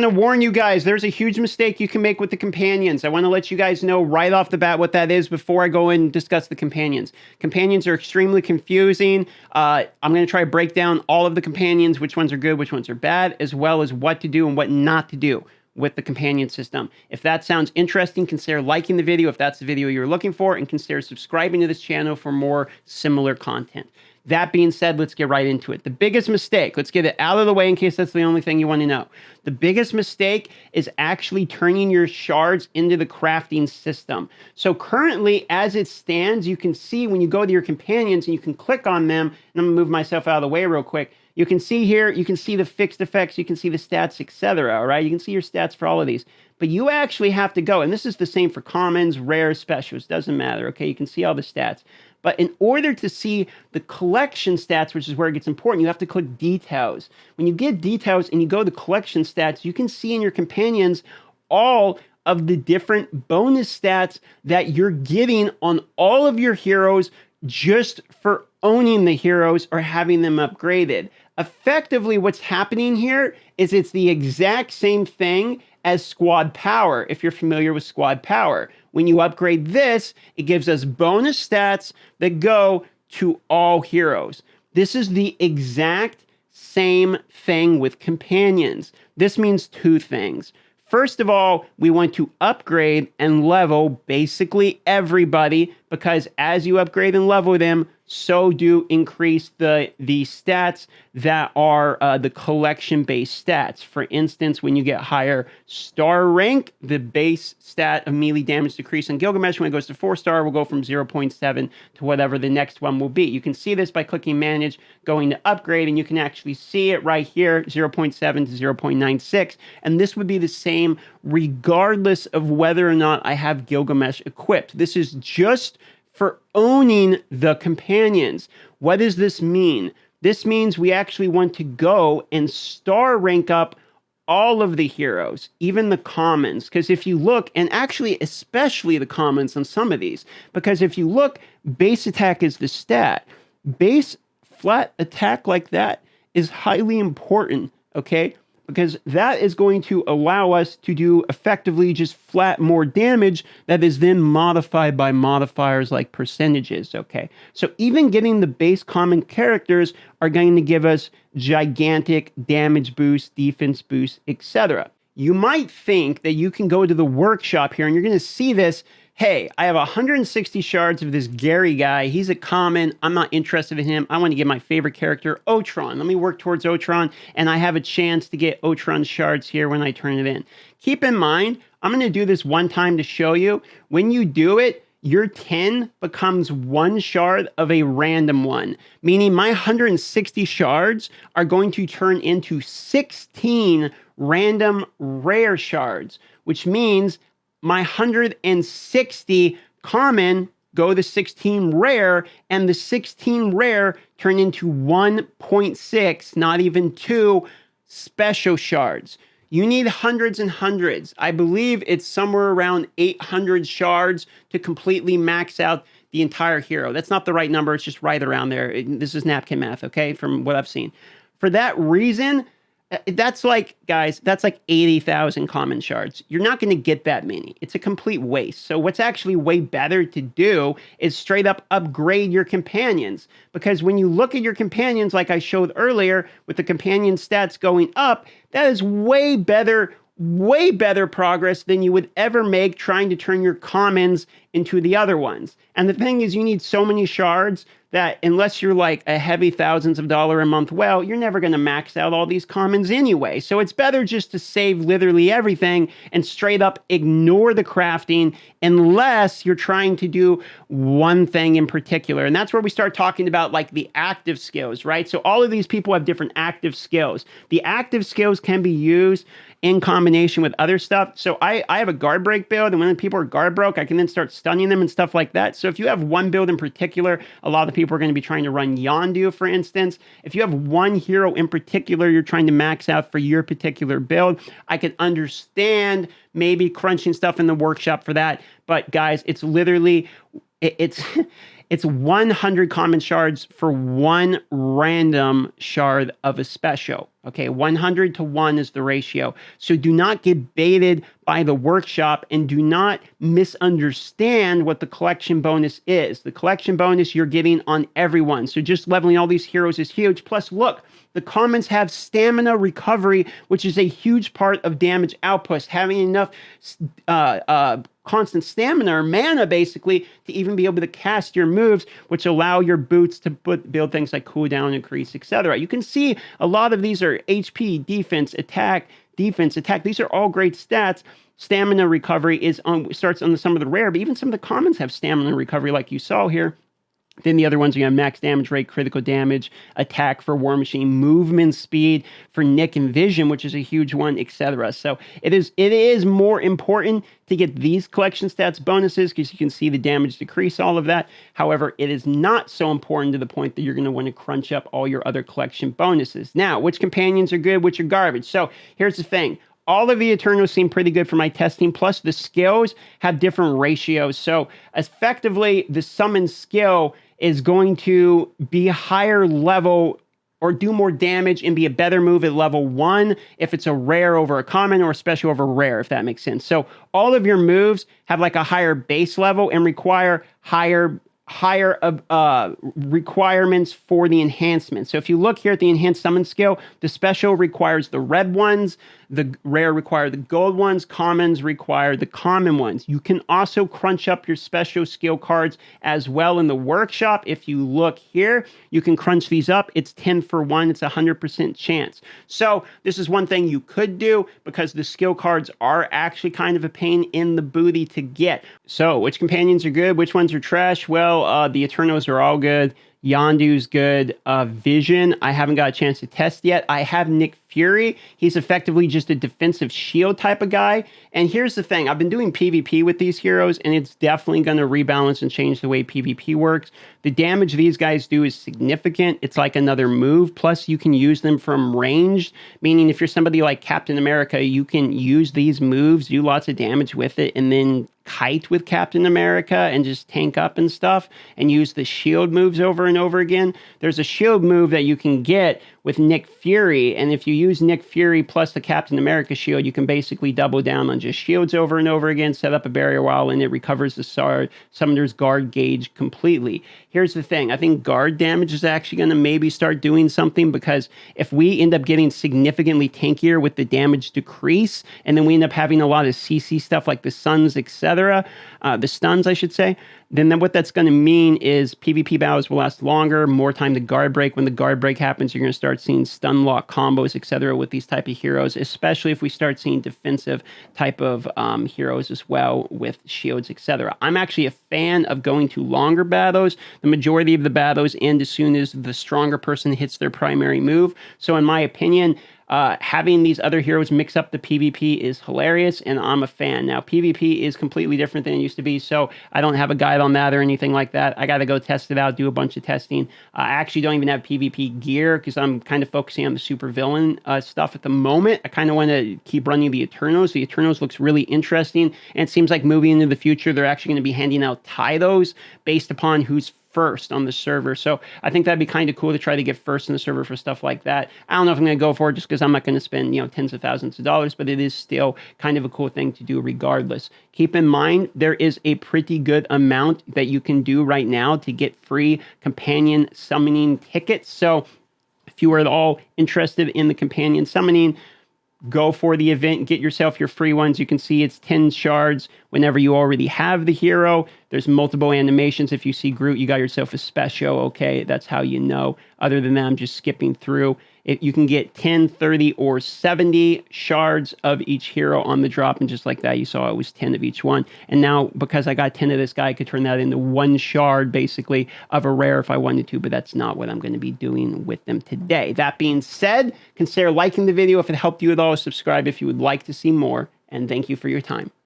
want to warn you guys, there's a huge mistake you can make with the companions. I want to let you guys know right off the bat what that is before I go and discuss the companions. Companions are extremely confusing. I'm going to try to break down all of the companions, which ones are good, which ones are bad, as well as what to do and what not to do with the companion system. If that sounds interesting, consider liking the video if that's the video you're looking for, and consider subscribing to this channel for more similar content. That being said, let's get right into it. The biggest mistake, let's get it out of the way in case that's the only thing you want to know. The biggest mistake is actually turning your shards into the crafting system. So currently, as it stands, you can see when you go to your companions and you can click on them, and I'm gonna move myself out of the way real quick. You can see here, you can see the fixed effects, you can see the stats, etc. All right, you can see your stats for all of these. But you actually have to go, and this is the same for commons, rares, specials, doesn't matter, okay? You can see all the stats. But in order to see the collection stats, which is where it gets important, you have to click details. When you get details and you go to collection stats, you can see in your companions all of the different bonus stats that you're getting on all of your heroes just for owning the heroes or having them upgraded. Effectively, what's happening here is it's the exact same thing as squad power, if you're familiar with squad power. When you upgrade this, it gives us bonus stats that go to all heroes. This is the exact same thing with companions. This means two things. First of all, we want to upgrade and level basically everybody, because as you upgrade and level them, so do increase the stats that are the collection-based stats. For instance, when you get higher star rank, the base stat of melee damage decrease on Gilgamesh, when it goes to 4-star, will go from 0.7 to whatever the next one will be. You can see this by clicking Manage, going to Upgrade, and you can actually see it right here, 0.7 to 0.96. And this would be the same regardless of whether or not I have Gilgamesh equipped. This is just for owning the companions. What does this mean? This means we actually want to go and star rank up all of the heroes, even the commons. Because if you look, and actually especially the commons on some of these, because if you look, base attack is the stat. Base flat attack like that is highly important, okay? Because that is going to allow us to do effectively just flat more damage that is then modified by modifiers like percentages, okay? So even getting the base common characters are going to give us gigantic damage boost, defense boost, etc. You might think that you can go to the workshop here and you're going to see this. Hey, I have 160 shards of this Gary guy. He's a common. I'm not interested in him. I want to get my favorite character, Otron. Let me work towards Otron, and I have a chance to get Otron shards here when I turn it in. Keep in mind, I'm going to do this one time to show you. When you do it, your 10 becomes one shard of a random one, meaning my 160 shards are going to turn into 16 random rare shards, which means my 160 common go to 16 rare, and the 16 rare turn into 1.6, not even 2 special shards. You need hundreds and hundreds. I believe it's somewhere around 800 shards to completely max out the entire hero. That's not the right number. It's just right around there. This is napkin math, okay, from what I've seen. For that reason, that's like, guys, that's like 80,000 common shards. You're not going to get that many. It's a complete waste. So what's actually way better to do is straight up upgrade your companions. Because when you look at your companions, like I showed earlier, with the companion stats going up, that is way better progress than you would ever make trying to turn your commons into the other ones. And the thing is, you need so many shards that unless you're like a heavy thousands of dollars a month well, you're never going to max out all these commons anyway. So it's better just to save literally everything and straight up ignore the crafting unless you're trying to do one thing in particular. And that's where we start talking about like the active skills, right? So all of these people have different active skills. The active skills can be used in combination with other stuff. So I have a guard break build, and when people are guard broke, I can then start stunning them and stuff like that. So if you have one build in particular, a lot of people are going to be trying to run Yondu, for instance. If you have one hero in particular you're trying to max out for your particular build, I can understand maybe crunching stuff in the workshop for that. But guys, it's literally, it's 100 common shards for one random shard of a special. Okay, 100 to 1 is the ratio. So do not get baited by the workshop and do not misunderstand what the collection bonus is. The collection bonus you're getting on everyone. So just leveling all these heroes is huge. Plus, look, the commons have stamina recovery, which is a huge part of damage output. Having enough constant stamina or mana, basically, to even be able to cast your moves, which allow your boots to build things like cooldown, increase, etc. You can see a lot of these are HP, defense, attack, defense, attack. These are all great stats. Stamina recovery starts on some of the rare, but even some of the commons have stamina recovery, like you saw here. Then the other ones, you have max damage rate, critical damage, attack for War Machine, movement speed for Nick and Vision, which is a huge one, etc. So it is more important to get these collection stats bonuses because you can see the damage decrease, all of that. However, it is not so important to the point that you're going to want to crunch up all your other collection bonuses. Now, which companions are good, which are garbage? So here's the thing. All of the Eternals seem pretty good for my testing, plus the skills have different ratios. So effectively, the summon skill is going to be a higher level or do more damage and be a better move at level 1 if it's a rare over a common or a special over rare, if that makes sense. So all of your moves have like a higher base level and require higher requirements for the enhancement. So if you look here at the enhanced summon skill, the special requires the red ones, the rare require the gold ones, commons require the common ones. You can also crunch up your special skill cards as well in the workshop. If you look here, you can crunch these up. It's 10 for 1. It's 100% chance. So this is one thing you could do because the skill cards are actually kind of a pain in the booty to get. So which companions are good? Which ones are trash? Well, the Eternals are all good. Yondu's good. Vision, I haven't got a chance to test yet. I have Nick Fury. He's effectively just a defensive shield type of guy. And here's the thing. I've been doing PvP with these heroes, and it's definitely going to rebalance and change the way PvP works. The damage these guys do is significant. It's like another move. Plus, you can use them from ranged, meaning if you're somebody like Captain America, you can use these moves, do lots of damage with it, and then kite with Captain America and just tank up and stuff and use the shield moves over and over again. There's a shield move that you can get with Nick Fury, and if you use Nick Fury plus the Captain America shield, you can basically double down on just shields over and over again, set up a barrier wall, and it recovers the summoner's guard gauge completely. Here's the thing. I think guard damage is actually going to maybe start doing something, because if we end up getting significantly tankier with the damage decrease, and then we end up having a lot of CC stuff like the stuns, etc., the stuns, I should say, then what that's going to mean is PvP battles will last longer, more time to guard break. When the guard break happens, you're going to start seeing stun lock combos, etc. with these type of heroes, especially if we start seeing defensive type of heroes as well with shields, etc. I'm actually a fan of going to longer battles. The majority of the battles end as soon as the stronger person hits their primary move. So in my opinion, having these other heroes mix up the PvP is hilarious, and I'm a fan. Now, PvP is completely different than it used to be, so I don't have a guide on that or anything like that. I got to go test it out, do a bunch of testing. I actually don't even have PvP gear because I'm kind of focusing on the supervillain stuff at the moment. I kind of want to keep running the Eternals. The Eternals looks really interesting, and it seems like moving into the future, they're actually going to be handing out titles based upon who's first on the server. So I think that'd be kind of cool to try to get first in the server for stuff like that. I don't know if I'm going to go for it just because I'm not going to spend, tens of thousands of dollars, but it is still kind of a cool thing to do regardless. Keep in mind, there is a pretty good amount that you can do right now to get free companion summoning tickets. So if you are at all interested in the companion summoning, go for the event, get yourself your free ones. You can see it's 10 shards whenever you already have the hero. There's multiple animations. If you see Groot, you got yourself a special, okay? That's how you know. Other than that, I'm just skipping through. You can get 10, 30, or 70 shards of each hero on the drop, and just like that, you saw it was 10 of each one. And now, because I got 10 of this guy, I could turn that into one shard, basically, of a rare if I wanted to, but that's not what I'm going to be doing with them today. That being said, consider liking the video if it helped you at all. Subscribe if you would like to see more, and thank you for your time.